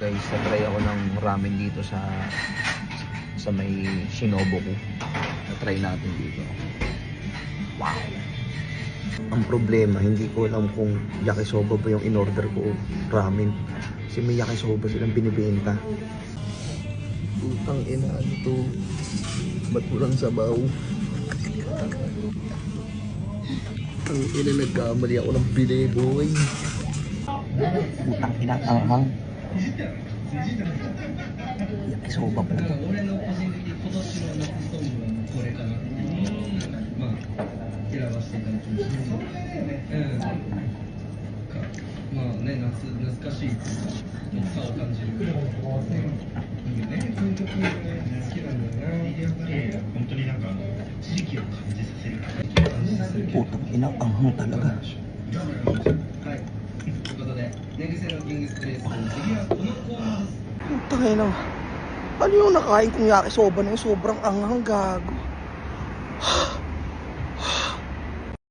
guys, na-try ako ng ramen dito sa may Shinobu ko. Na-try natin dito. Wow! Ang problema, hindi ko alam kung yakisoba ba yung in-order ko o ramen. Kasi may yakisoba silang binibenta. Putang ina, ano to? Ba't walang sabaw? Ang ina, nagkamali ako ng bili, boy. Putang ina, anghang. Yakisoba po ito. Putang ina, anghang talaga. Putang ina. Ano yung nakain kong yakisoba na yung sobrang anghang, gago?